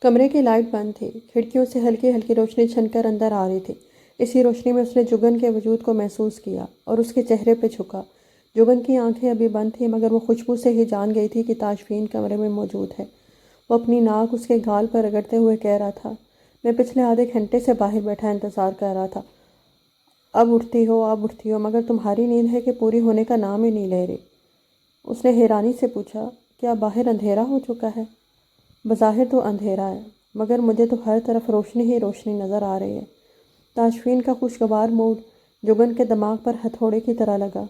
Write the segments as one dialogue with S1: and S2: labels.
S1: کمرے کی لائٹ بند تھی، کھڑکیوں سے ہلکی ہلکی روشنی چھن کر اندر آ رہی تھی۔ اسی روشنی میں اس نے جگن کے وجود کو محسوس کیا اور اس کے چہرے پہ جھکا۔ جگن کی آنکھیں ابھی بند تھیں مگر وہ خوشبو سے ہی جان گئی تھی کہ تاشفین کمرے میں موجود ہے۔ وہ اپنی ناک اس کے گال پر رگڑتے ہوئے کہہ رہا تھا، میں پچھلے آدھے گھنٹے سے باہر بیٹھا انتظار کر رہا تھا، اب اٹھتی ہو مگر تمہاری نیند ہے کہ پوری ہونے کا نام ہی نہیں لے رہی۔ اس نے حیرانی سے پوچھا، کیا باہر اندھیرا ہو چکا ہے؟ بظاہر تو اندھیرا ہے مگر مجھے تو ہر طرف روشنی ہی روشنی نظر آ رہی ہے۔ تاشفین کا خوشگوار موڈ جگن کے دماغ پر ہتھوڑے کی طرح لگا۔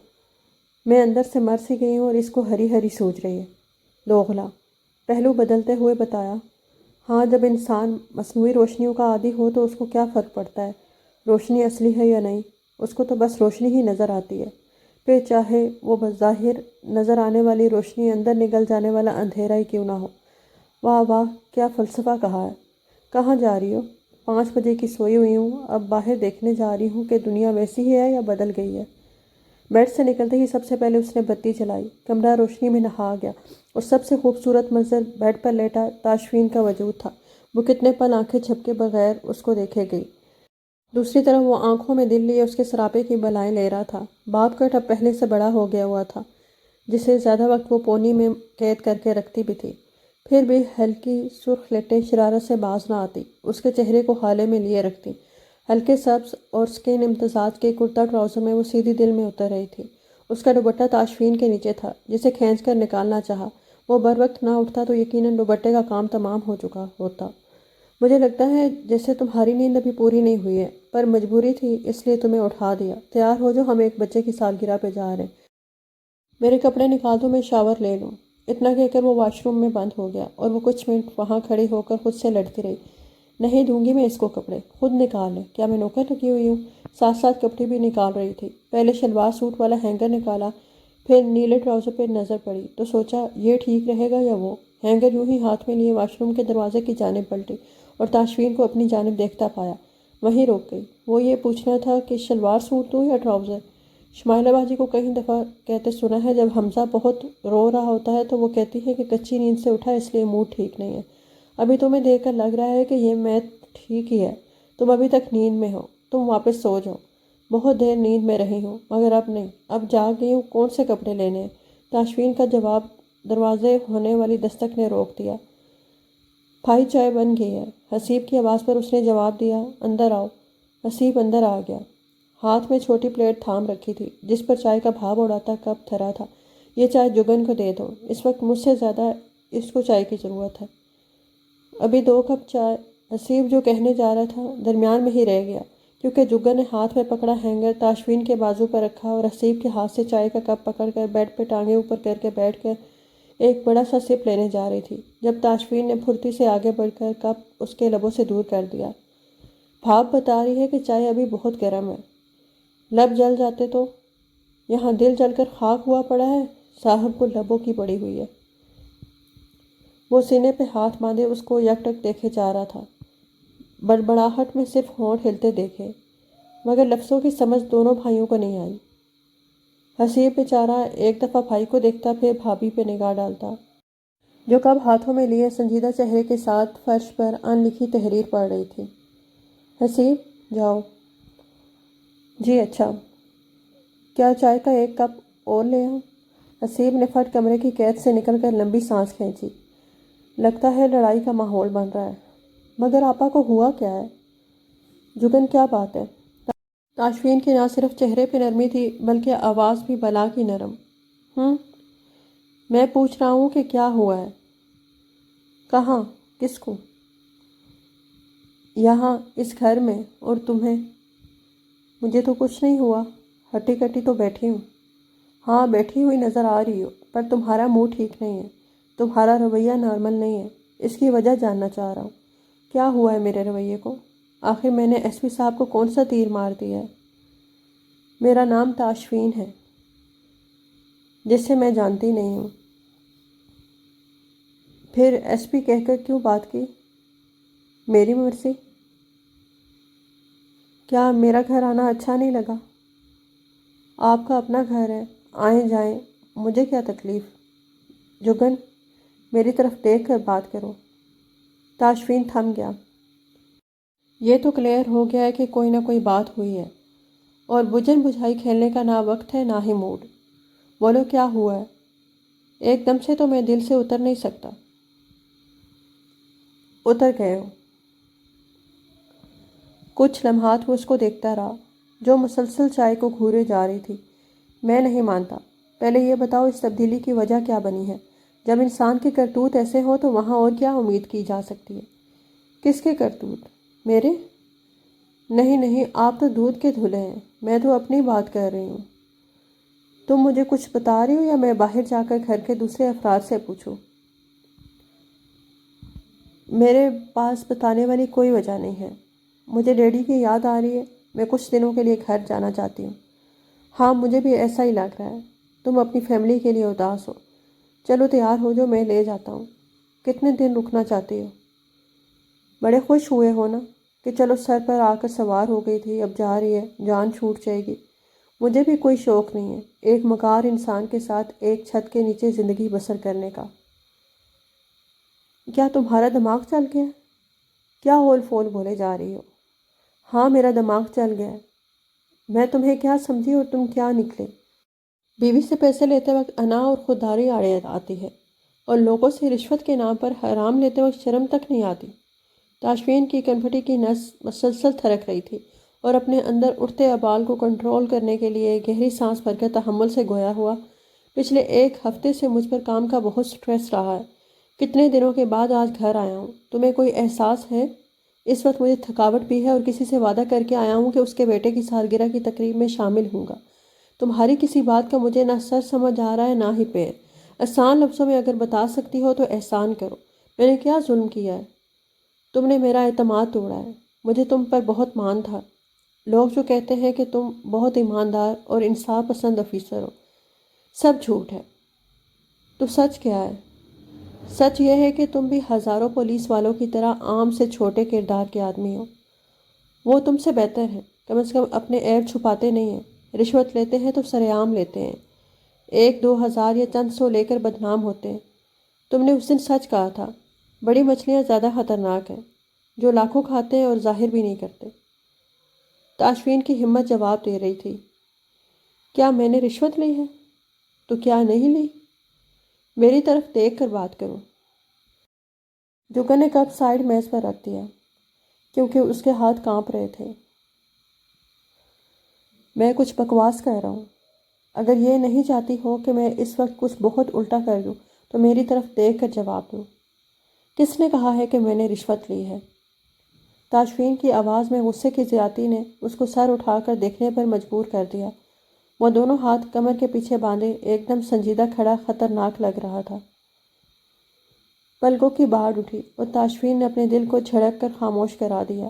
S1: میں اندر سے مر سی گئی ہوں اور اس کو ہری ہری سوج رہی ہے۔ دوغلا پہلو بدلتے ہوئے بتایا، ہاں جب انسان مصنوعی روشنیوں کا عادی ہو تو اس کو کیا فرق پڑتا ہے روشنی اصلی ہے یا نہیں، اس کو تو بس روشنی ہی نظر آتی ہے، پھر چاہے وہ بظاہر نظر آنے والی روشنی اندر نگل جانے والا اندھیرا ہی کیوں نہ ہو۔ واہ واہ، کیا فلسفہ کہا ہے۔ کہاں جا رہی ہو؟ 5 بجے کی سوئی ہوئی ہوں، اب باہر دیکھنے جا رہی ہوں کہ دنیا ویسی ہی ہے یا بدل گئی ہے۔ بیڈ سے نکلتے ہی سب سے پہلے اس نے بتی جلائی، کمرہ روشنی میں نہا گیا اور سب سے خوبصورت منظر بیڈ پر لیٹا تاشفین کا وجود تھا۔ وہ کتنے پل آنکھیں جھپکے بغیر اس کو دیکھے گئی۔ دوسری طرف وہ آنکھوں میں دل لیے اس کے سراپے کی بلائیں لے رہا تھا۔ باپ کٹ اب پہلے سے بڑا ہو گیا ہوا تھا، جسے زیادہ وقت وہ پونی میں قید کر کے رکھتی بھی تھی۔ پھر بھی ہلکی سرخ لٹیں شرارت سے باز نہ آتی، اس کے چہرے کو حالے میں لیے رکھتی۔ ہلکے سبز اور سکن امتزاج کے کرتا ٹراؤزر میں وہ سیدھی دل میں اتر رہی تھی۔ اس کا دوپٹہ تاشفین کے نیچے تھا، جسے کھینچ کر نکالنا چاہا۔ وہ بر وقت نہ اٹھتا تو یقیناً دوپٹے کا کام تمام ہو چکا ہوتا۔ مجھے لگتا ہے جیسے تمہاری نیند ابھی پوری نہیں ہوئی ہے، پر مجبوری تھی اس لیے تمہیں اٹھا دیا۔ تیار ہو جو، ہم ایک بچے کی سالگرہ پہ جا رہے ہیں۔ میرے کپڑے نکال دو، میں شاور لے لوں۔ اتنا کہہ کر وہ واش روم میں بند ہو گیا اور وہ کچھ منٹ وہاں کھڑی ہو کر خود سے لڑتی رہی۔ نہیں دوں گی میں اس کو کپڑے، خود نکال لے، کیا میں نوکر لگی ہوئی ہوں؟ ساتھ ساتھ کپڑے بھی نکال رہی تھی۔ پہلے شلوار سوٹ والا ہینگر نکالا، پھر نیلے ٹراؤزر پہ نظر پڑی تو سوچا یہ ٹھیک رہے گا یا وہ۔ ہینگر یوں ہی ہاتھ میں لیے واش روم کے دروازے کی جانب پلٹی اور تاشفین کو اپنی جانب دیکھتا پایا۔ وہیں رک گئی۔ وہ یہ پوچھنا تھا کہ شلوار سوٹ دوں یا ٹراؤزر؟ شمائلہ باجی کو کئی دفعہ کہتے سنا ہے، جب حمزہ بہت رو رہا ہوتا ہے تو وہ کہتی ہے کہ کچی نیند سے اٹھا اس لیے موڈ ٹھیک نہیں ہے۔ ابھی تمہیں دیکھ کر لگ رہا ہے کہ یہ میں ٹھیک ہی ہے، تم ابھی تک نیند میں ہو، تم واپس سو جاؤ۔ بہت دیر نیند میں رہی ہوں مگر اب نہیں، اب جاگ گئی ہوں، کون سے کپڑے لینے ہیں؟ تاشفین کا جواب دروازے ہونے والی دستک نے روک دیا۔ بھائی چائے بن گئی ہے، حسیب کی آواز پر اس نے جواب دیا، اندر آؤ۔ حسیب اندر آ گیا، ہاتھ میں چھوٹی پلیٹ تھام رکھی تھی جس پر چائے کا بھاپ اڑاتا کپ دھرا تھا۔ یہ چائے جگن کو دے دو، اس وقت مجھ سے زیادہ اس کو چائے کی ضرورت ہے۔ ابھی 2 کپ چائے؟ حسیب جو کہنے جا رہا تھا درمیان میں ہی رہ گیا، کیونکہ جگن نے ہاتھ میں پکڑا ہینگر تاشفین کے بازو پر رکھا اور حسیب کے ہاتھ سے چائے کا کپ پکڑ کر بیڈ پہ ٹانگیں اوپر کر کے بیٹھ کر ایک بڑا سا سپ لینے جا رہی تھی، جب تاشفین نے پھرتی سے آگے بڑھ کر کپ اس کے لبوں سے دور کر دیا۔ بھاپ بتا رہی ہے کہ چائے ابھی بہت گرم ہے، لب جل جاتے تو؟ یہاں دل جل کر خاک ہوا پڑا ہے، صاحب کو لبوں کی پڑی ہوئی ہے۔ وہ سینے پہ ہاتھ باندھے اس کو یک ٹک دیکھے جا رہا تھا، بڑبڑاہٹ میں صرف ہونٹ ہلتے دیکھے، مگر لفظوں کی سمجھ دونوں بھائیوں کو نہیں آئی۔ حسیب بیچارہ ایک دفعہ بھائی کو دیکھتا پھر بھابھی پہ نگاہ ڈالتا، جو کب ہاتھوں میں لیے سنجیدہ چہرے کے ساتھ فرش پر ان لکھی تحریر پڑھ رہی تھی۔ حسیب جاؤ۔ جی اچھا، کیا چائے کا 1 کپ اور لے آؤں؟ حسیب نے فٹ کمرے کی قید سے نکل کر لمبی سانس کھینچی۔ لگتا ہے لڑائی کا ماحول بن رہا ہے، مگر آپا کو ہوا کیا ہے؟ جگن کیا بات ہے؟ تاشفین کی نہ صرف چہرے پہ نرمی تھی بلکہ آواز بھی بلا کی نرم۔ میں پوچھ رہا ہوں کہ کیا ہوا ہے؟ کہاں؟ کس کو؟ یہاں اس گھر میں، اور تمہیں؟ مجھے تو کچھ نہیں ہوا، ہٹی کٹی تو بیٹھی ہوں۔ ہاں بیٹھی ہوئی نظر آ رہی ہو، پر تمہارا موڈ ٹھیک نہیں ہے، تمہارا رویہ نارمل نہیں ہے، اس کی وجہ جاننا چاہ رہا ہوں۔ کیا ہوا ہے میرے رویے کو؟ آخر میں نے ایس پی صاحب کو کون سا تیر مار دیا ہے؟ میرا نام تاشفین ہے، جسے میں جانتی نہیں ہوں۔ پھر ایس پی کہہ کر کیوں بات کی؟ میری مرضی۔ کیا میرا گھر آنا اچھا نہیں لگا؟ آپ کا اپنا گھر ہے، آئیں جائیں، مجھے کیا تکلیف؟ جگن، میری طرف دیکھ کر بات کرو۔ تاشفین تھم گیا۔ یہ تو کلیئر ہو گیا ہے کہ کوئی نہ کوئی بات ہوئی ہے، اور بجھن بجھائی کھیلنے کا نہ وقت ہے نہ ہی موڈ۔ بولو کیا ہوا ہے؟ ایک دم سے تو میں دل سے اتر نہیں سکتا۔ اتر گئے ہو؟ کچھ لمحات وہ اس کو دیکھتا رہا، جو مسلسل چائے کو گھورے جا رہی تھی۔ میں نہیں مانتا۔ پہلے یہ بتاؤ اس تبدیلی کی وجہ کیا بنی ہے؟ جب انسان کے کرتوت ایسے ہو تو وہاں اور کیا امید کی جا سکتی ہے؟ کس کے کرتوت؟ میرے؟ نہیں نہیں، آپ تو دودھ کے دھلے ہیں، میں تو اپنی بات کر رہی ہوں۔ تم مجھے کچھ بتا رہی ہو یا میں باہر جا کر گھر کے دوسرے افراد سے پوچھوں؟ میرے پاس بتانے والی کوئی وجہ نہیں ہے۔ مجھے ڈیڈی کی یاد آ رہی ہے، میں کچھ دنوں کے لیے گھر جانا چاہتی ہوں۔ ہاں مجھے بھی ایسا ہی لگ رہا ہے، تم اپنی فیملی کے لیے اداس ہو۔ چلو تیار ہو جو، میں لے جاتا ہوں۔ کتنے دن رکنا چاہتی ہو؟ بڑے خوش ہوئے ہو نا کہ چلو سر پر آ کر سوار ہو گئی تھی، اب جا رہی ہے، جان چھوٹ جائے گی۔ مجھے بھی کوئی شوق نہیں ہے ایک مکار انسان کے ساتھ ایک چھت کے نیچے زندگی بسر کرنے کا۔ کیا تمہارا دماغ چل گیا؟ کیا ہول فول بولے جا رہی ہو؟ ہاں میرا دماغ چل گیا ہے۔ میں تمہیں کیا سمجھی اور تم کیا نکلے؟ بیوی سے پیسے لیتے وقت انا اور خودداری آڑے آتی ہے، اور لوگوں سے رشوت کے نام پر حرام لیتے وقت شرم تک نہیں آتی۔ تاشفین کی کنپھٹی کی نس مسلسل تھرک رہی تھی، اور اپنے اندر اٹھتے ابال کو کنٹرول کرنے کے لیے گہری سانس بھر کر تحمل سے گویا ہوا، پچھلے ایک ہفتے سے مجھ پر کام کا بہت سٹریس رہا ہے۔ کتنے دنوں کے بعد آج گھر آیا ہوں۔ تمہیں کوئی احساس ہے؟ اس وقت مجھے تھکاوٹ بھی ہے اور کسی سے وعدہ کر کے آیا ہوں کہ اس کے بیٹے کی سالگرہ کی تقریب میں شامل ہوں گا۔ تمہاری کسی بات کا مجھے نہ سر سمجھ آ رہا ہے نہ ہی پیر۔ آسان لفظوں میں اگر بتا سکتی ہو تو احسان کرو، میں نے کیا ظلم کیا ہے؟ تم نے میرا اعتماد توڑا ہے۔ مجھے تم پر بہت مان تھا۔ لوگ جو کہتے ہیں کہ تم بہت ایماندار اور انصاف پسند افیسر ہو، سب جھوٹ ہے۔ تو سچ کیا ہے؟ سچ یہ ہے کہ تم بھی ہزاروں پولیس والوں کی طرح عام سے چھوٹے کردار کے آدمی ہو۔ وہ تم سے بہتر ہیں، کم از کم اپنے عیب چھپاتے نہیں ہیں۔ رشوت لیتے ہیں تو سرے عام لیتے ہیں، 1-2 ہزار یا چند سو لے کر بدنام ہوتے ہیں۔ تم نے اس دن سچ کہا تھا، بڑی مچھلیاں زیادہ خطرناک ہیں، جو لاکھوں کھاتے ہیں اور ظاہر بھی نہیں کرتے۔ تاشفین کی ہمت جواب دے رہی تھی، کیا میں نے رشوت لی ہے؟ تو کیا نہیں لی؟ میری طرف دیکھ کر بات کرو۔ جوگن نے کپ سائڈ میز پر رکھ دیا، کیونکہ اس کے ہاتھ کانپ رہے تھے۔ میں کچھ بکواس کہہ رہا ہوں۔ اگر یہ نہیں چاہتی ہو کہ میں اس وقت کچھ بہت الٹا کر دوں تو میری طرف دیکھ کر جواب دو۔ کس نے کہا ہے کہ میں نے رشوت لی ہے؟ تاشفین کی آواز میں غصے کی زیادتی نے اس کو سر اٹھا کر دیکھنے پر مجبور کر دیا۔ وہ دونوں ہاتھ کمر کے پیچھے باندھے ایک دم سنجیدہ کھڑا خطرناک لگ رہا تھا۔ پلکوں کی باڑ اٹھی اور تاشفین نے اپنے دل کو جھڑک کر خاموش کرا دیا۔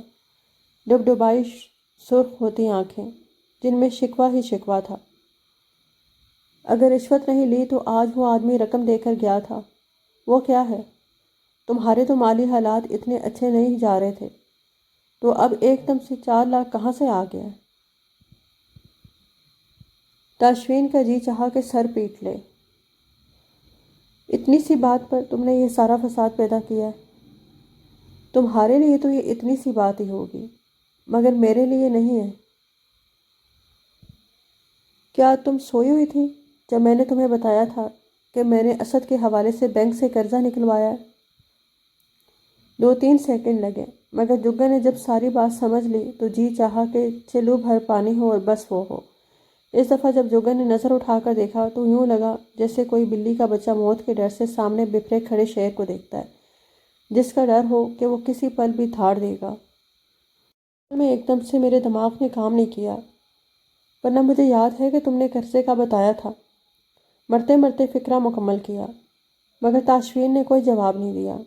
S1: ڈبڈبائی سرخ ہوتی آنکھیں جن میں شکوہ ہی شکوہ تھا۔ اگر رشوت نہیں لی تو آج وہ آدمی رقم دے کر گیا تھا۔ وہ کیا ہے؟ تمہارے تو مالی حالات اتنے اچھے نہیں جا رہے تھے، تو اب ایک دم سے 4 لاکھ کہاں سے آ گیا؟ تاشفین کا جی چاہا کہ سر پیٹ لے۔ اتنی سی بات پر تم نے یہ سارا فساد پیدا کیا ہے؟ تمہارے لیے تو یہ اتنی سی بات ہی ہوگی، مگر میرے لیے نہیں ہے۔ کیا تم سوئی ہوئی تھی جب میں نے تمہیں بتایا تھا کہ میں نے اسد کے حوالے سے بینک سے قرضہ نکلوایا ہے؟ 2-3 سیکنڈ لگے، مگر جگن نے جب ساری بات سمجھ لی تو جی چاہا کہ چلو بھر پانی ہو اور بس وہ ہو۔ اس دفعہ جب جگن نے نظر اٹھا کر دیکھا تو یوں لگا جیسے کوئی بلی کا بچہ موت کے ڈر سے سامنے بپھرے کھڑے شیر کو دیکھتا ہے، جس کا ڈر ہو کہ وہ کسی پل بھی دھاڑ دے گا۔ میں ایک دم سے میرے دماغ نے کام نہیں کیا، ورنہ مجھے یاد ہے کہ تم نے قرضے کا بتایا تھا۔ مرتے مرتے فکرہ مکمل کیا، مگر تاشفین نے کوئی جواب نہیں دیا۔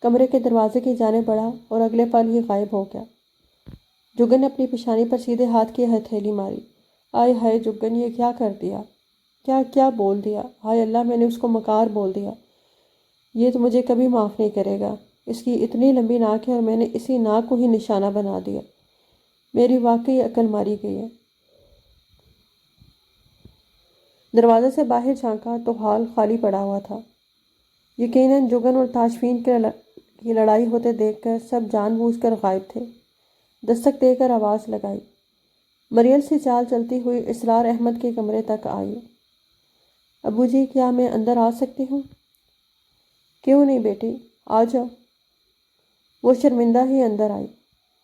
S1: کمرے کے دروازے کی جانب بڑھا اور اگلے پل ہی غائب ہو گیا۔ جگن نے اپنی پیشانی پر سیدھے ہاتھ کی ہتھیلی ماری۔ آئے ہائے جگن، یہ کیا کر دیا؟ کیا کیا بول دیا؟ ہائے اللہ، میں نے اس کو مکار بول دیا۔ یہ تو مجھے کبھی معاف نہیں کرے گا۔ اس کی اتنی لمبی ناک ہے اور میں نے اسی ناک کو ہی نشانہ بنا دیا۔ میری واقعی عقل ماری گئی ہے۔ دروازے سے باہر جھانکا تو ہال خالی پڑا ہوا تھا۔ یقیناً جگن اور تاشفین یہ لڑائی ہوتے دیکھ کر سب جان بوجھ کر غائب تھے۔ دستک دے کر آواز لگائی۔ مریل سی چال چلتی ہوئی اسرار احمد کے کمرے تک آئی۔ ابو جی، کیا میں اندر آ سکتی ہوں؟ کیوں نہیں بیٹی، آ جاؤ۔ وہ شرمندہ ہی اندر آئی۔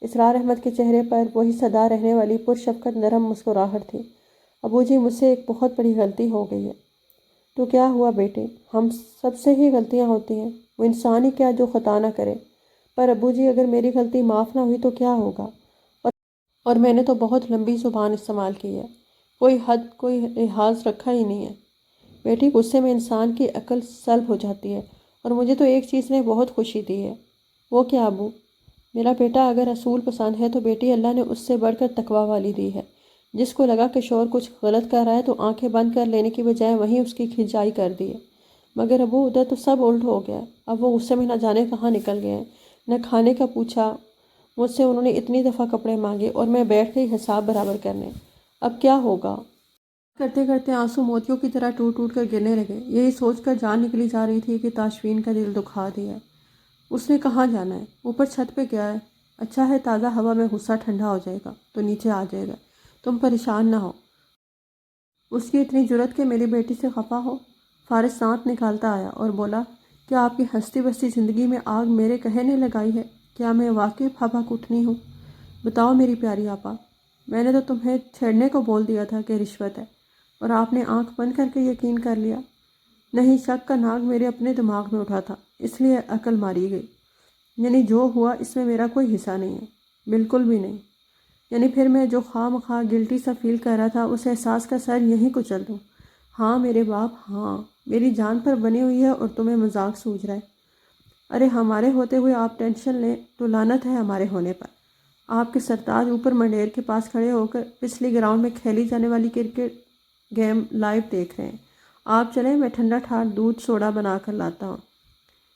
S1: اسرار احمد کے چہرے پر وہی سدا رہنے والی پرشفقت نرم مسکراہٹ تھی۔ ابو جی، مجھ سے ایک بہت بڑی غلطی ہو گئی ہے۔ تو کیا ہوا بیٹے؟ ہم سب سے ہی غلطیاں ہوتی ہیں، وہ انسان ہی کیا جو خطا نہ کرے۔ پر ابو جی، اگر میری غلطی معاف نہ ہوئی تو کیا ہوگا؟ اور میں نے تو بہت لمبی زبان استعمال کی ہے، کوئی حد کوئی لحاظ رکھا ہی نہیں ہے۔ بیٹی، غصے میں انسان کی عقل سلب ہو جاتی ہے، اور مجھے تو ایک چیز نے بہت خوشی دی ہے۔ وہ کیا ابو؟ میرا بیٹا اگر رسول پسند ہے تو بیٹی اللہ نے اس سے بڑھ کر تقویٰ والی دی ہے۔ جس کو لگا کہ شوہر کچھ غلط کر رہا ہے تو آنکھیں بند کر لینے کی بجائے وہیں اس کی کھنچائی کر دی ہے۔ مگر ابو، ادھر تو سب الٹ ہو گیا۔ اب وہ غصے میں نہ جانے کہاں نکل گئے ہیں۔ نہ کھانے کا پوچھا مجھ سے، انہوں نے اتنی دفعہ کپڑے مانگے اور میں بیٹھ گئی حساب برابر کرنے۔ اب کیا ہوگا؟ کرتے کرتے آنسو موتیوں کی طرح ٹوٹ ٹوٹ کر گرنے لگے۔ یہی سوچ کر جان نکلی جا رہی تھی کہ تاشفین کا دل دکھا دیا ہے۔ اس نے کہاں جانا ہے؟ اوپر چھت پہ گیا ہے۔ اچھا ہے، تازہ ہوا میں غصہ ٹھنڈا ہو جائے گا تو نیچے آ جائے گا۔ تم پریشان نہ ہو۔ اس کی اتنی جرأت کہ میری بیٹی سے خفا ہو؟ فارس سانت نکالتا آیا اور بولا، کیا آپ کی ہستی بستی زندگی میں آگ میرے کہنے لگائی ہے؟ کیا میں واقعی بھبک اٹھنی ہوں؟ بتاؤ میری پیاری آپا، میں نے تو تمہیں چھیڑنے کو بول دیا تھا کہ رشوت ہے، اور آپ نے آنکھ بند کر کے یقین کر لیا۔ نہیں، شک کا ناگ میرے اپنے دماغ میں اٹھا تھا، اس لیے عقل ماری گئی۔ یعنی جو ہوا اس میں میرا کوئی حصہ نہیں ہے، بالکل بھی نہیں۔ یعنی پھر میں جو خواہ مخواہ گلٹی سا فیل کر رہا تھا، اس احساس کا سر یہیں کچل دوں۔ ہاں میرے باپ، ہاں میری جان پر بنی ہوئی ہے، اور تمہیں مذاق سوجھ رہا ہے۔ ارے ہمارے ہوتے ہوئے آپ ٹینشن لیں تو لعنت ہے ہمارے ہونے پر۔ آپ کے سرتاج اوپر منڈیر کے پاس کھڑے ہو کر پچھلی گراؤنڈ میں کھیلی جانے والی کرکٹ گیم لائیو دیکھ رہے ہیں۔ آپ چلیں، میں ٹھنڈا ٹھار دودھ سوڈا بنا کر لاتا ہوں۔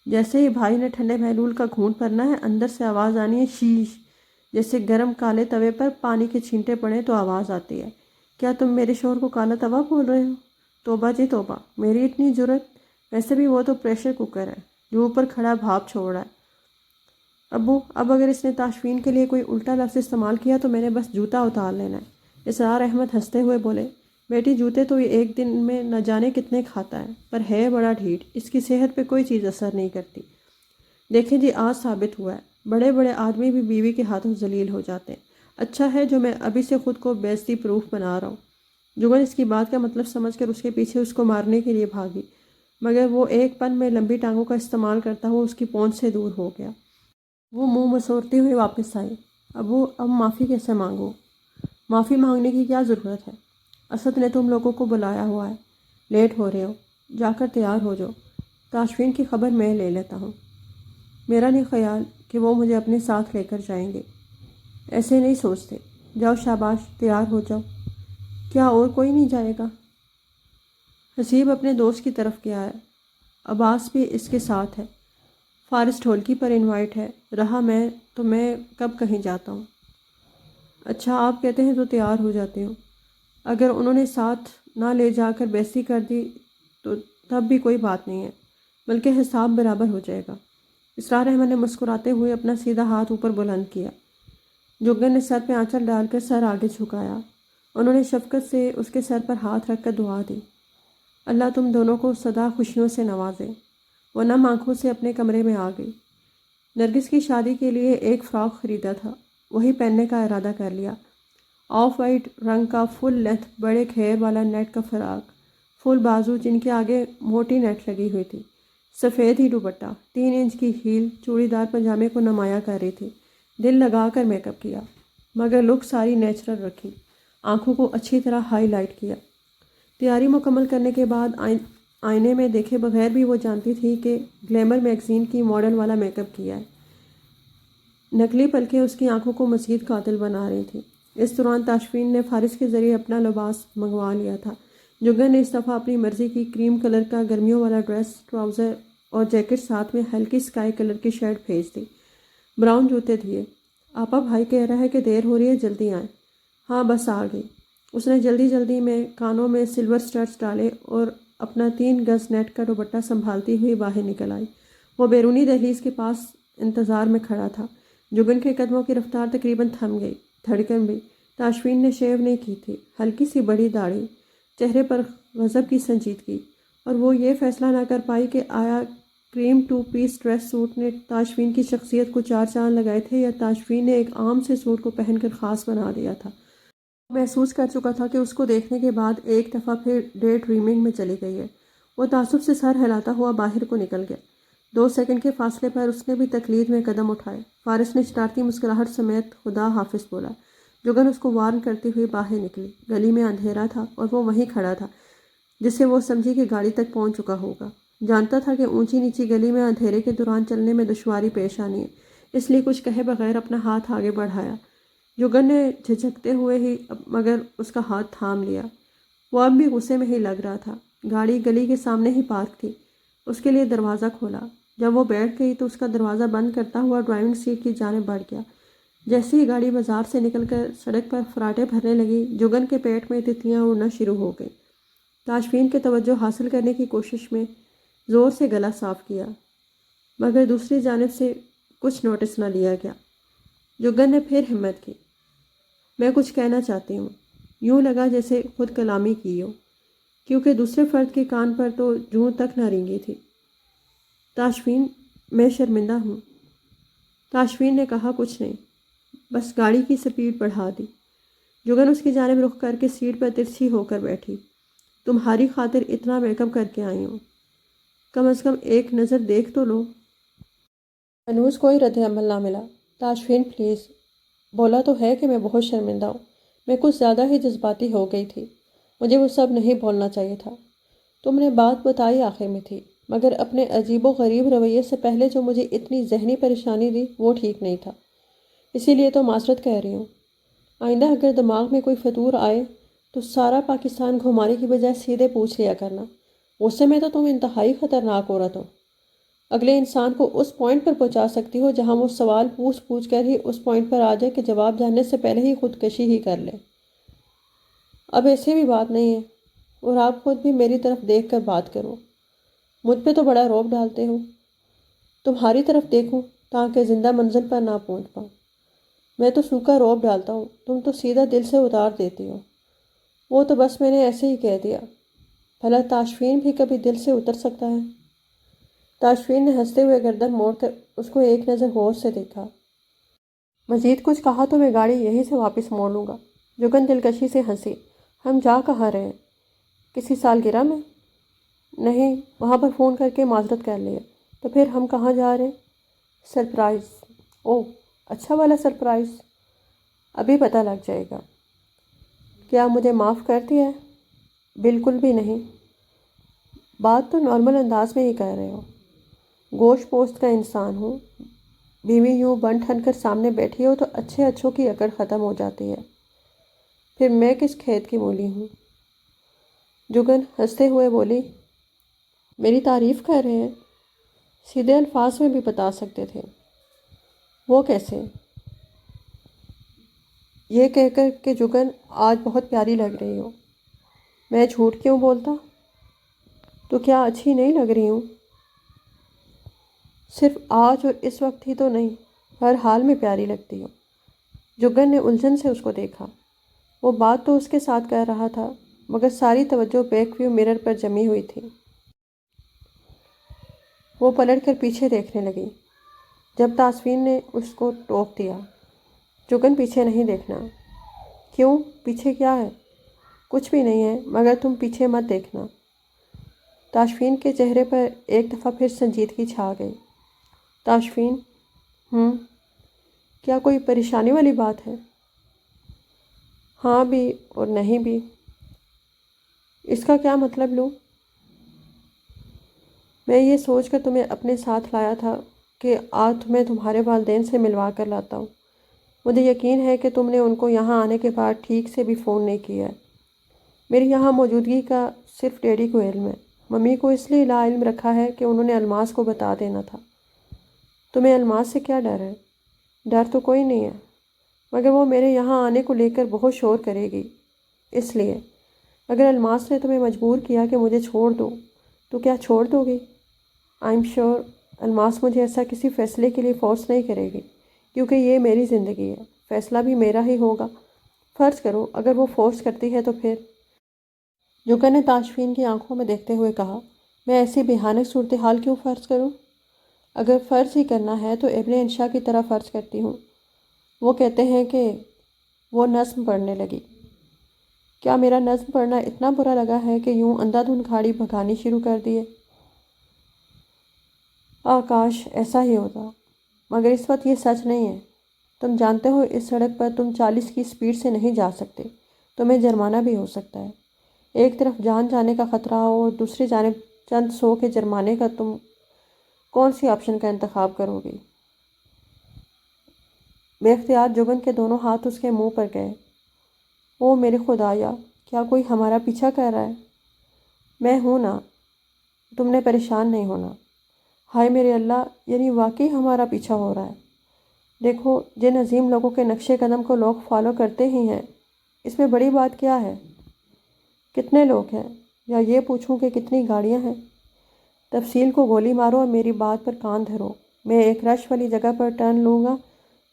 S1: جیسے ہی بھائی نے ٹھنڈے محلول کا گھونٹ بھرنا ہے، اندر سے آواز آنی ہے، شیش، جیسے گرم کالے توے پر پانی کے چھینٹے پڑیں تو آواز آتی ہے۔ کیا تم میرے شوہر کو کالا توا بول رہے ہو؟ توبہ جی توبہ، میری اتنی جرأت! ویسے بھی وہ تو پریشر کوکر ہے جو اوپر کھڑا بھاپ چھوڑ رہا ہے۔ ابو، اب اگر اس نے تاشفین کے لیے کوئی الٹا لفظ استعمال کیا تو میں نے بس جوتا اتار لینا ہے۔ اسرار احمد ہنستے ہوئے بولے، بیٹی جوتے تو یہ ایک دن میں نہ جانے کتنے کھاتا ہے، پر ہے بڑا ڈھیٹ، اس کی صحت پہ کوئی چیز اثر نہیں کرتی۔ دیکھیں جی، آج ثابت ہوا ہے، بڑے بڑے آدمی بھی بیوی کے ہاتھوں ذلیل ہو جاتے ہیں۔ اچھا ہے جو میں ابھی سے خود کو بیزتی پروف بنا رہا ہوں۔ جگن اس کی بات کا مطلب سمجھ کر اس کے پیچھے اس کو مارنے کے لیے بھاگی، مگر وہ ایک پن میں لمبی ٹانگوں کا استعمال کرتا ہوا اس کی پہنچ سے دور ہو گیا۔ وہ منہ مسوڑتی ہوئی واپس آئی۔ ابو، اب معافی کیسے مانگوں؟ معافی مانگنے کی کیا ضرورت ہے؟ اسد نے تم لوگوں کو بلایا ہوا ہے، لیٹ ہو رہے ہو، جا کر تیار ہو جاؤ۔ تاشفین کی خبر میں لے لیتا ہوں۔ میرا نہیں خیال کہ وہ مجھے اپنے ساتھ لے کر جائیں گے۔ ایسے نہیں سوچتے۔ جاؤ، شاباش، تیار ہو جاؤ۔ کیا اور کوئی نہیں جائے گا؟ حسیب اپنے دوست کی طرف گیا ہے، عباس بھی اس کے ساتھ ہے، فارس ڈھولکی پر انوائٹ ہے، رہا میں کب کہیں جاتا ہوں۔ اچھا، آپ کہتے ہیں تو تیار ہو جاتی ہوں۔ اگر انہوں نے ساتھ نہ لے جا کر بےعزتی کر دی تو تب بھی کوئی بات نہیں ہے، بلکہ حساب برابر ہو جائے گا۔ اسرار احمد نے مسکراتے ہوئے اپنا سیدھا ہاتھ اوپر بلند کیا۔ جگن نے سر پہ آنچل ڈال کر سر آگے جھکایا۔ انہوں نے شفقت سے اس کے سر پر ہاتھ رکھ کر دعا دی، اللہ تم دونوں کو سدا خوشیوں سے نوازے۔ وہ نم آنکھوں سے اپنے کمرے میں آ گئی۔ نرگس کی شادی کے لیے ایک فراک خریدا تھا، وہی پہننے کا ارادہ کر لیا۔ آف وائٹ رنگ کا فل لینتھ بڑے گھیر والا نیٹ کا فراق، فل بازو جن کے آگے موٹی نیٹ لگی ہوئی تھی، سفید ہی دوپٹہ، 3 انچ کی ہیل چوڑی دار پاجامے کو نمایاں کر رہی تھی۔ دل لگا کر میک اپ کیا، مگر لک ساری نیچرل رکھی، آنکھوں کو اچھی طرح ہائی لائٹ کیا۔ تیاری مکمل کرنے کے بعد آئینے میں دیکھے بغیر بھی وہ جانتی تھی کہ گلیمر میگزین کی ماڈل والا میک اپ کیا ہے۔ نکلی پلکیں اس کی آنکھوں کو مزید قاتل بنا رہی تھیں۔ اس دوران تاشفین نے فارس کے ذریعے اپنا لباس منگوا لیا تھا۔ جگن نے اس دفعہ اپنی مرضی کی کریم کلر کا گرمیوں والا ڈریس، ٹراؤزر اور جیکٹ، ساتھ میں ہلکی اسکائی کلر کی شرٹ بھیج دی۔ براؤن جوتے دیے۔ آپا، بھائی کہہ رہا ہے کہ دیر ہو رہی ہے، جلدی آئیں۔ ہاں بس آ گئی۔ اس نے جلدی میں کانوں میں سلور سٹرڈز ڈالے اور اپنا 3 گز نیٹ کا دوپٹہ سنبھالتی ہوئی باہر نکل آئی۔ وہ بیرونی دہلیز کے پاس انتظار میں کھڑا تھا۔ جگن کے قدموں کی رفتار تقریباً تھم گئی، دھڑکن بھی۔ تاشفین نے شیو نہیں کی تھی، ہلکی سی بڑی داڑھی، چہرے پر غضب کی سنجیدگی، اور وہ یہ فیصلہ نہ کر پائی کہ آیا کریم 2 پیس ڈریس سوٹ نے تاشفین کی شخصیت کو 4 چاند لگائے تھے یا تاشفین نے ایک عام سے سوٹ کو پہن کر خاص بنا دیا تھا۔ وہ محسوس کر چکا تھا کہ اس کو دیکھنے کے بعد ایک دفعہ پھر ڈے ڈریمنگ میں چلی گئی ہے۔ وہ تعصب سے سر ہلاتا ہوا باہر کو نکل گیا۔ 2 سیکنڈ کے فاصلے پر اس نے بھی تقلید میں قدم اٹھائے۔ فارس نے شرارتی مسکراہٹ سمیت خدا حافظ بولا۔ جگن اس کو وارن کرتی ہوئی باہر نکلی۔ گلی میں اندھیرا تھا اور وہ وہیں کھڑا تھا جس سے وہ سمجھی کہ گاڑی تک پہنچ چکا ہوگا۔ جانتا تھا کہ اونچی نیچی گلی میں اندھیرے کے دوران چلنے میں دشواری پیش آنی ہے، اس لیے کچھ کہے بغیر اپنا ہاتھ آگے بڑھایا۔ جگن نے جھجکتے ہوئے ہی مگر اس کا ہاتھ تھام لیا۔ وہ اب بھی غصے میں ہی لگ رہا تھا۔ گاڑی گلی کے سامنے ہی پارک تھی۔ اس کے لیے دروازہ کھولا۔ جب وہ بیٹھ گئی تو اس کا دروازہ بند کرتا ہوا ڈرائیونگ سیٹ کی جانب بڑھ گیا۔ جیسے ہی گاڑی بازار سے نکل کر سڑک پر فراٹے بھرنے لگی، جگن کے پیٹ میں تتلیاں اڑنا شروع ہو گئیں۔ تاشفین کے توجہ حاصل کرنے کی کوشش میں زور سے گلا صاف کیا، مگر دوسری جانب سے کچھ نوٹس نہ لیا گیا۔ جگن نے پھر ہمت کی۔ میں کچھ کہنا چاہتی ہوں۔ یوں لگا جیسے خود کلامی کی ہو، کیونکہ دوسرے فرد کے کان پر تو جوں تک نہ رینگی تھی۔ تاشفین، میں شرمندہ ہوں۔ تاشفین نے کہا کچھ نہیں، بس گاڑی کی سپیڈ بڑھا دی۔ جگن اس کی جانب رخ کر کے سیٹ پر ترچھی ہو کر بیٹھی۔ تمہاری خاطر اتنا میک اپ کر کے آئی ہوں، کم از کم ایک نظر دیکھ تو لو۔ ہنوز کوئی رد عمل نہ ملا۔ تاشفین پلیز، بولا تو ہے کہ میں بہت شرمندہ ہوں۔ میں کچھ زیادہ ہی جذباتی ہو گئی تھی، مجھے وہ سب نہیں بولنا چاہیے تھا۔ تم نے بات بتائی آخر میں تھی، مگر اپنے عجیب و غریب رویے سے پہلے جو مجھے اتنی ذہنی پریشانی دی وہ ٹھیک نہیں تھا، اسی لیے تو معذرت کہہ رہی ہوں۔ آئندہ اگر دماغ میں کوئی فطور آئے تو سارا پاکستان گھمانے کی بجائے سیدھے پوچھ لیا کرنا۔ غصے میں تو تم انتہائی خطرناک عورت ہو، اگلے انسان کو اس پوائنٹ پر پہنچا سکتی ہو جہاں وہ سوال پوچھ کر ہی اس پوائنٹ پر آ جائے کہ جواب جاننے سے پہلے ہی خودکشی ہی کر لے۔ اب ایسے بھی بات نہیں ہے، اور آپ خود بھی میری طرف دیکھ کر بات کرو۔ مجھ پہ تو بڑا رعب ڈالتے ہو۔ تمہاری طرف دیکھوں تاکہ زندہ منزل پر نہ پہنچ پاؤں۔ میں تو سوکھا رعب ڈالتا ہوں، تم تو سیدھا دل سے اتار دیتی ہو۔ وہ تو بس میں نے ایسے ہی کہہ دیا۔ بھلا تاشفین بھی کبھی دل سے اتر سکتا ہے؟ تاشفین نے ہنستے ہوئے گردن موڑ کر اس کو ایک نظر غور سے دیکھا۔ مزید کچھ کہا تو میں گاڑی یہیں سے واپس موڑ لوں گا۔ جگن دلکشی سے ہنسی۔ ہم جا کہاں رہے ہیں؟ کسی سالگرہ میں؟ نہیں، وہاں پر فون کر کے معذرت کر لیا۔ تو پھر ہم کہاں جا رہے ہیں؟ سرپرائز۔ اوہ، اچھا والا سرپرائز؟ ابھی پتہ لگ جائے گا۔ کیا مجھے معاف کر دیا ہے؟ بالکل بھی نہیں۔ بات تو نارمل انداز میں ہی کہہ رہے ہو۔ گوشت پوست کا انسان ہوں، بیوی یوں بن ٹھن کر سامنے بیٹھی ہو تو اچھے اچھوں کی اکڑ ختم ہو جاتی ہے۔ پھر میں کس کھیت کی مولی ہوں؟ جگن ہنستے ہوئے بولی، میری تعریف کر رہے ہیں؟ سیدھے الفاظ میں بھی بتا سکتے تھے۔ وہ کیسے؟ یہ کہہ کر کہ جگن آج بہت پیاری لگ رہی ہو۔ میں جھوٹ کیوں بولتا؟ تو کیا اچھی نہیں لگ رہی ہوں؟ صرف آج اور اس وقت ہی تو نہیں، ہر حال میں پیاری لگتی ہو۔ جگن نے الجھن سے اس کو دیکھا۔ وہ بات تو اس کے ساتھ کر رہا تھا، مگر ساری توجہ بیک ویو مرر پر جمی ہوئی تھی۔ وہ پلٹ کر پیچھے دیکھنے لگی جب تاشفین نے اس کو ٹوک دیا، جگن پیچھے نہیں دیکھنا۔ کیوں؟ پیچھے کیا ہے؟ کچھ بھی نہیں ہے، مگر تم پیچھے مت دیکھنا۔ تاشفین کے چہرے پر ایک دفعہ پھر سنجیدگی چھا گئی۔ تاشفین، کیا کوئی پریشانی والی بات ہے؟ ہاں بھی اور نہیں بھی۔ اس کا کیا مطلب لوں؟ میں یہ سوچ کر تمہیں اپنے ساتھ لایا تھا کہ آج تمہیں تمہارے والدین سے ملوا کر لاتا ہوں۔ مجھے یقین ہے کہ تم نے ان کو یہاں آنے کے بعد ٹھیک سے بھی فون نہیں کیا ہے۔ میری یہاں موجودگی کا صرف ڈیڈی کو علم ہے۔ ممی کو اس لیے لا علم رکھا ہے کہ انہوں نے الماس کو بتا دینا تھا۔ تمہیں الماس سے کیا ڈر ہے؟ ڈر تو کوئی نہیں ہے، مگر وہ میرے یہاں آنے کو لے کر بہت شور کرے گی۔ اس لیے اگر الماس نے تمہیں مجبور کیا کہ مجھے چھوڑ دو تو کیا چھوڑ دو گی؟ آئی ایم شیور الماس مجھے ایسا کسی فیصلے کے لیے فورس نہیں کرے گی، کیونکہ یہ میری زندگی ہے، فیصلہ بھی میرا ہی ہوگا۔ فرض کرو اگر وہ فورس کرتی ہے تو پھر؟ جوگن نے تاشفین کی آنکھوں میں دیکھتے ہوئے کہا، میں ایسی بھیانک صورتحال کیوں فرض کروں؟ اگر فرض ہی کرنا ہے تو ابن انشا کی طرح فرض کرتی ہوں۔ وہ کہتے ہیں کہ وہ نظم پڑھنے لگی۔ کیا میرا نظم پڑھنا اتنا برا لگا ہے کہ یوں اندھا دھند گاڑی بھگانی شروع کر دیے؟ کاش ایسا ہی ہوتا، مگر اس وقت یہ سچ نہیں ہے۔ تم جانتے ہو اس سڑک پر تم 40 کی سپیڈ سے نہیں جا سکتے، تمہیں جرمانہ بھی ہو سکتا ہے۔ ایک طرف جان جانے کا خطرہ ہو اور دوسری جانب چند 100 کے جرمانے کا، تم کون سی آپشن کا انتخاب کرو گی؟ بے اختیار جوگن کے دونوں ہاتھ اس کے منہ پر گئے۔ او میرے خدایا، کیا کوئی ہمارا پیچھا کر رہا ہے؟ میں ہوں نا، تم نے پریشان نہیں ہونا۔ ہائے میرے اللہ، یعنی واقعی ہمارا پیچھا ہو رہا ہے۔ دیکھو، جن عظیم لوگوں کے نقش قدم کو لوگ فالو کرتے ہی ہیں، اس میں بڑی بات کیا ہے؟ کتنے لوگ ہیں، یا یہ پوچھوں کہ کتنی گاڑیاں ہیں؟ تفصیل کو گولی مارو اور میری بات پر کان دھرو۔ میں ایک رش والی جگہ پر ٹرن لوں گا،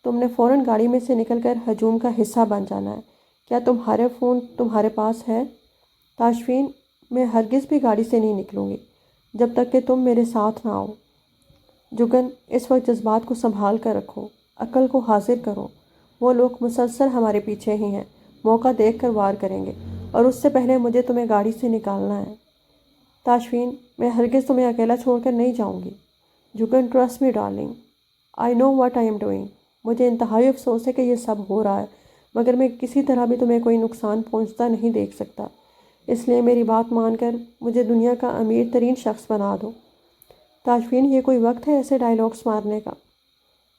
S1: تم نے فوراً گاڑی میں سے نکل کر ہجوم کا حصہ بن جانا ہے۔ کیا تمہارے فون تمہارے پاس ہے؟ تاشفین، میں ہرگز بھی گاڑی سے نہیں نکلوں گی جب تک کہ تم میرے ساتھ نہ آؤ۔ جوگن، اس وقت جذبات کو سنبھال کر رکھو، عقل کو حاضر کرو۔ وہ لوگ مسلسل ہمارے پیچھے ہی ہیں، موقع دیکھ کر وار کریں گے، اور اس سے پہلے مجھے تمہیں گاڑی سے نکالنا ہے۔ تاشفین، میں ہرگز تمہیں اکیلا چھوڑ کر نہیں جاؤں گی۔ جوگن، trust me darling, I know what I am doing. مجھے انتہائی افسوس ہے کہ یہ سب ہو رہا ہے، مگر میں کسی طرح بھی تمہیں کوئی نقصان پہنچتا نہیں دیکھ سکتا، اس لیے میری بات مان کر مجھے دنیا کا امیر ترین شخص بنا دو۔ تاشفین، یہ کوئی وقت ہے ایسے ڈائیلاگس مارنے کا؟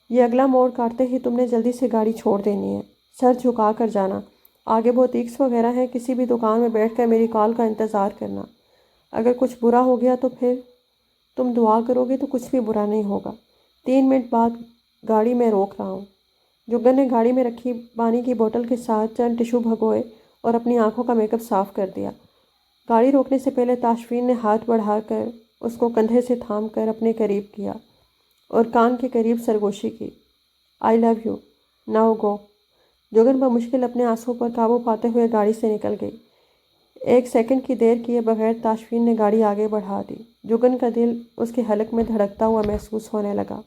S1: یہ اگلا موڑ کاٹتے ہی تم نے جلدی سے گاڑی چھوڑ دینی ہے، سر جھکا کر جانا۔ آگے بوتیکس وغیرہ ہیں، کسی بھی دکان میں بیٹھ کر میری کال کا انتظار کرنا۔ اگر کچھ برا ہو گیا تو پھر؟ تم دعا کرو گے تو کچھ بھی برا نہیں ہوگا۔ 3 منٹ بعد گاڑی میں روک رہا ہوں۔ جوگن نے گاڑی میں رکھی پانی کی بوتل کے ساتھ چند ٹشو بھگوئے اور اپنی آنکھوں کا میک اپ صاف کر دیا۔ گاڑی روکنے سے پہلے تاشفین نے ہاتھ بڑھا کر اس کو کندھے سے تھام کر اپنے قریب کیا اور کان کے قریب سرگوشی کی۔ آئی لو یو، ناؤ گو۔ جوگن بمشکل اپنے آنسوں پر قابو پاتے ہوئے گاڑی سے نکل گئی۔ 1 سیکنڈ کی دیر کیے بغیر تاشفین نے گاڑی آگے بڑھا دی۔ جوگن کا دل اس کے حلق میں دھڑکتا ہوا محسوس ہونے لگا۔